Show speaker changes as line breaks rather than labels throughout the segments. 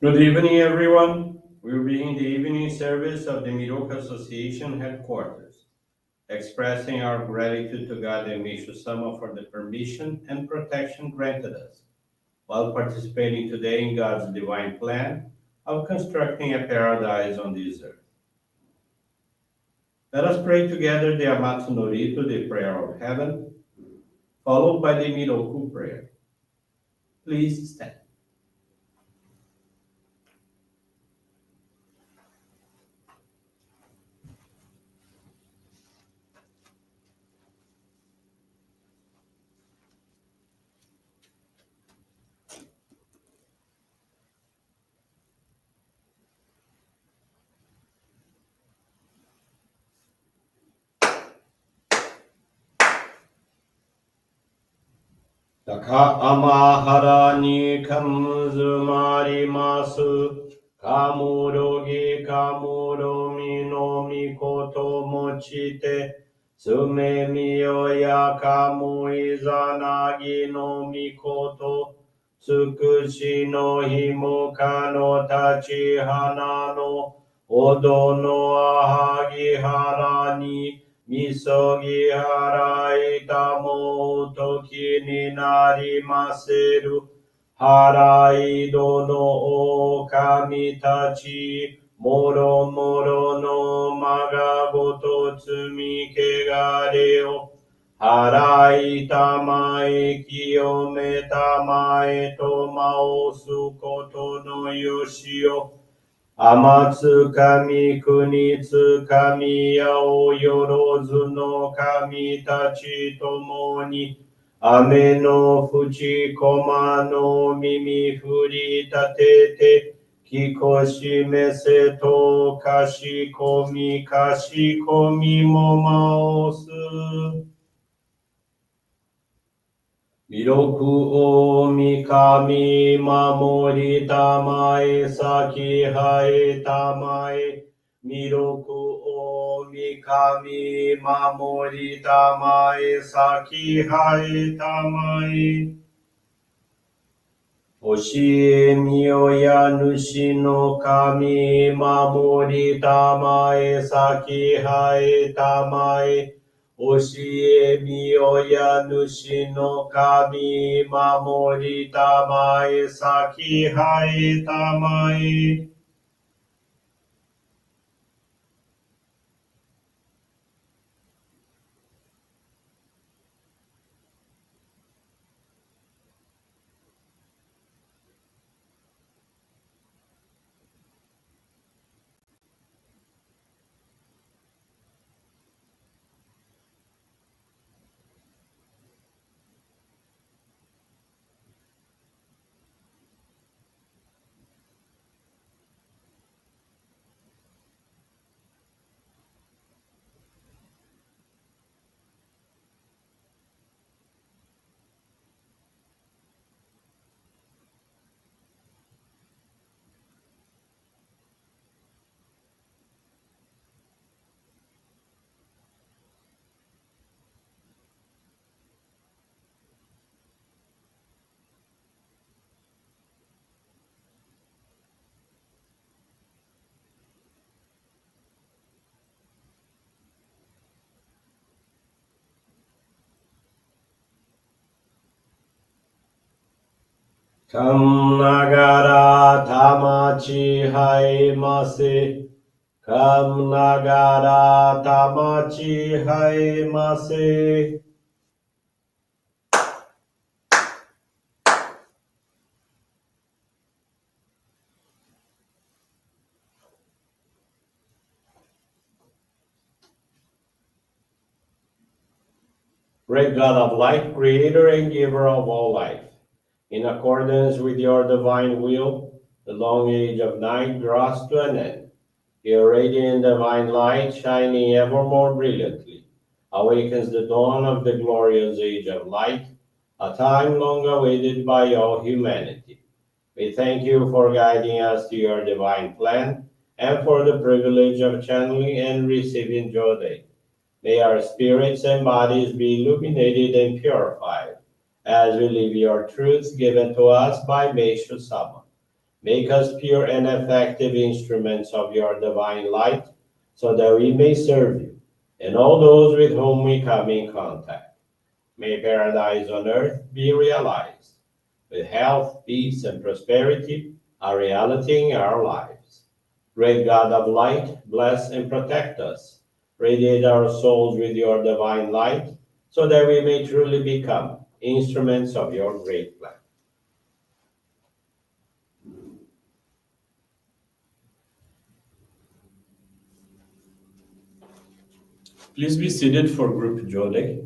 Good evening, everyone. We'll begin the evening service of the Miroku Association headquarters, expressing our gratitude to God and Meishu-sama for the permission and protection granted us while participating today in God's divine plan of constructing a paradise on this earth. Let us pray together the Amatsu-Norito, the prayer of heaven, followed by the Miroku Prayer. Please stand. Taka amahara ni kamuzumarimasu. Kamurogi kamuromi no mikoto mochite. Sume miyoya kamu izanagi no mikoto. Tsukushi no himoka no tachi hana no. Odo no ahagi hara ni. Misogi harai tamo toki ni narimaseru. Harai dono o kamitachi. Moro moro no magagoto tsumi kegareo. Harai tamae kiyome tamae tomao sukoto no yoshio. Amatsu kami kunitsu kami yao yorozu no kami tachi tomoni. Ame no fuchi koma no mimi furi tatete. Kikoshi mese to kashikomi kashikomi momaosu. Miroku o mikami mamori tamae saki hae tamae. Miroku o mikami mamori tamae saki hae tamae. Oshie miyoya nushi no kami mamori tamae saki hae tamae. Oshie miyoya nushi no kami mamori tamae saki hae tamae. Kam nagara tamachi hae mase. Kam nagara tamachi hae mase. Great God of light, creator and giver of all life, in accordance with your divine will, the long age of night draws to an end. Your radiant divine light, shining ever more brilliantly, awakens the dawn of the glorious age of light, a time long awaited by all humanity. We thank you for guiding us to your divine plan and for the privilege of channeling and receiving Johrei. May our spirits and bodies be illuminated and purified as we live your truths given to us by Meishu-sama. Make us pure and effective instruments of your divine light, so that we may serve you and all those with whom we come in contact. May paradise on earth be realized, with health, peace, and prosperity a reality in our lives. Great God of light, bless and protect us. Radiate our souls with your divine light, so that we may truly become instruments of your great plan. Please be seated for group Johrei.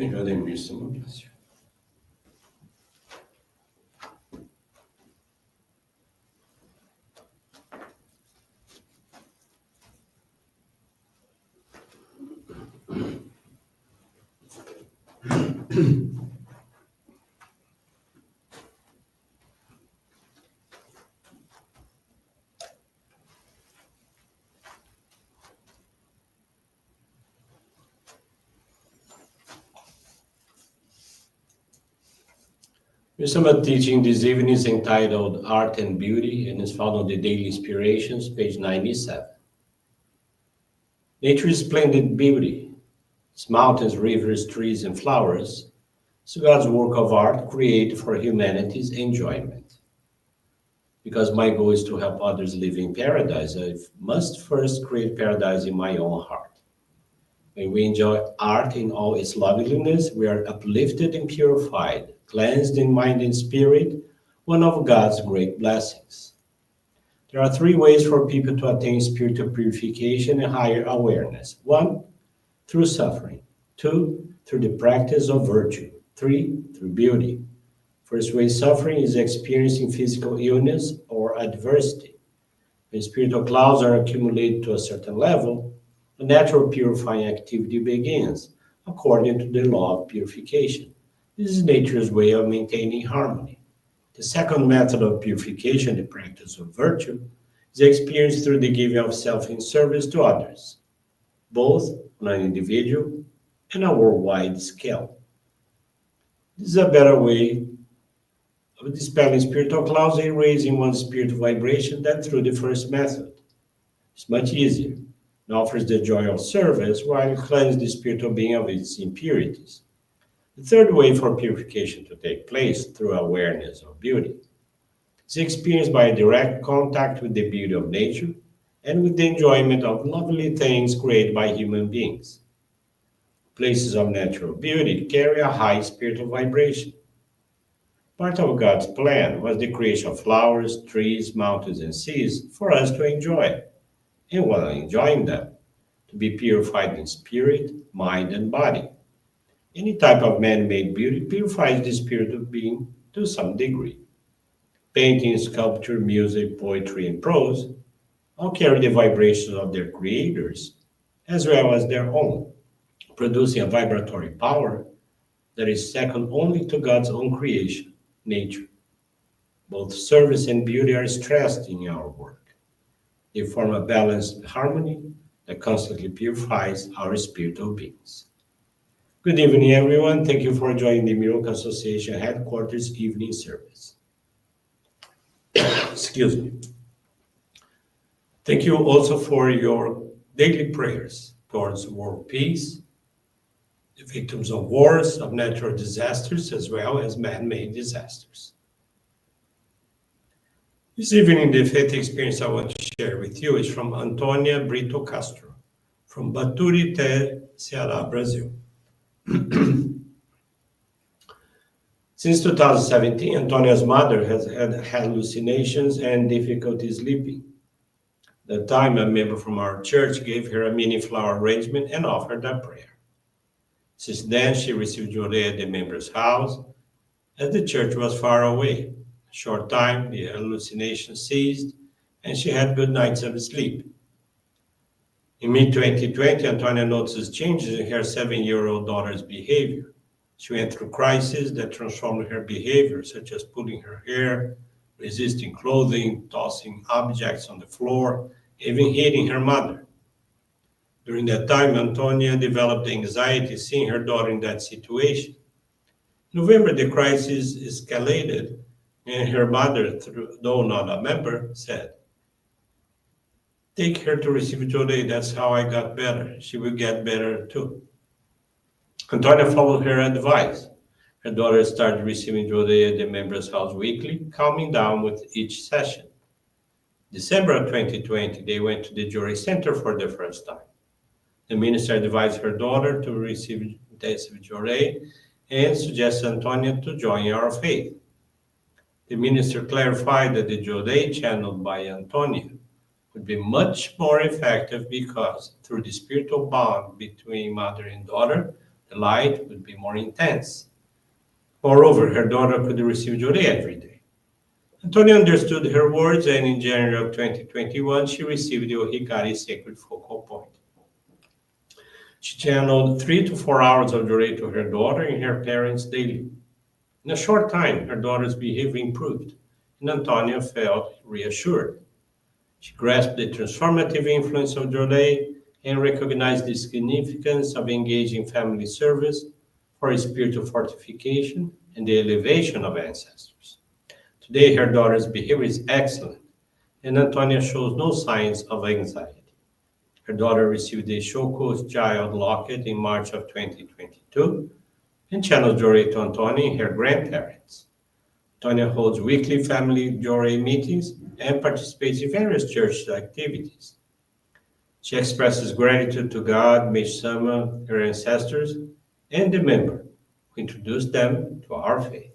Obrigado, Meishu-sama. Bless you. Meishu-sama teaching this evening is entitled Art and Beauty and is found on the Daily Inspirations, page 97. Nature is splendid beauty. Its mountains, rivers, trees, and flowers is God's work of art created for humanity's enjoyment. Because my goal is to help others live in paradise, I must first create paradise in my own heart. When we enjoy art in all its loveliness, we are uplifted and purified, cleansed in mind and spirit, one of God's great blessings. There are three ways for people to attain spiritual purification and higher awareness. One, through suffering. Two, through the practice of virtue. Three, through beauty. First way, suffering is experiencing physical illness or adversity. When spiritual clouds are accumulated to a certain level, a natural purifying activity begins, according to the law of purification. This is nature's way of maintaining harmony. The second method of purification, the practice of virtue, is experienced through the giving of self in service to others, both on an individual and a worldwide scale. This is a better way of dispelling spiritual clouds and raising one's spiritual vibration than through the first method. It's much easier. It offers the joy of service while cleansing the spiritual being of its impurities. The third way for purification to take place through awareness of beauty is experienced by direct contact with the beauty of nature and with the enjoyment of lovely things created by human beings. Places of natural beauty carry a high spiritual vibration. Part of God's plan was the creation of flowers, trees, mountains, and seas for us to enjoy, and while enjoying them, to be purified in spirit, mind, and body. Any type of man-made beauty purifies the spirit of being to some degree. Painting, sculpture, music, poetry, and prose all carry the vibrations of their creators as well as their own, producing a vibratory power that is second only to God's own creation, nature. Both service and beauty are stressed in our work. They form a balanced harmony that constantly purifies our spiritual beings. Good evening, everyone. Thank you for joining the Miroku Association headquarters evening service. Excuse me. Thank you also for your daily prayers towards world peace, the victims of wars, of natural disasters, as well as man-made disasters. This evening, the faith experience I want to share with you is from Antônia Brito Castro, from Baturité, Ceará, Brazil. Since 2017, Antonia's mother has had hallucinations and difficulty sleeping. At the time, a member from our church gave her a mini flower arrangement and offered a prayer. Since then, she received Johrei at the member's house, as the church was far away. A short time, the hallucinations ceased, and she had good nights of sleep. In mid-2020, Antonia noticed changes in her 7-year-old daughter's behavior. She went through crises that transformed her behavior, such as pulling her hair, resisting clothing, tossing objects on the floor, even hitting her mother. During that time, Antonia developed anxiety seeing her daughter in that situation. In November, the crisis escalated, and her mother, though not a member, said, "Take her to receive Johrei. That's how I got better. She will get better too." Antonia followed her advice. Her daughter started receiving Johrei at the member's house weekly, calming down with each session. December of 2020, they went to the Johrei Center for the first time. The minister advised her daughter to receive intensive Johrei and suggested Antonia to join our faith. The minister clarified that the Johrei channeled by Antonia would be much more effective because, through the spiritual bond between mother and daughter, The light would be more intense. Moreover, her daughter could receive Johrei every day. Antonia understood her words, and in January of 2021, she received the Ohikari's sacred focal point. She channeled 3 to 4 hours of Johrei to her daughter and her parents daily. In a short time, her daughter's behavior improved, and Antonia felt reassured. She grasped the transformative influence of Johrei and recognized the significance of engaging family service for spiritual fortification and the elevation of ancestors. Today, her daughter's behavior is excellent, and Antonia shows no signs of anxiety. Her daughter received a Shoko's child locket in March of 2022 and channeled Johrei to Antonia and her grandparents. Antonia holds weekly family Johrei meetings and participates in various church activities. She expresses gratitude to God, Meishu-sama, her ancestors, and the member who introduced them to our faith.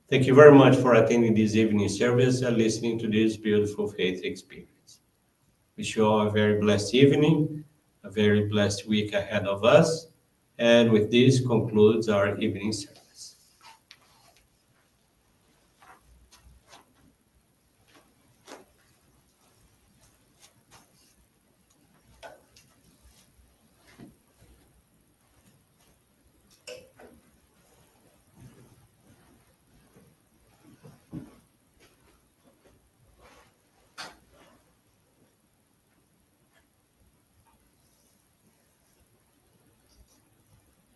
Thank you very much for attending this evening service and listening to this beautiful faith experience. Wish you all a very blessed evening, a very blessed week ahead of us. And with this concludes our evening service.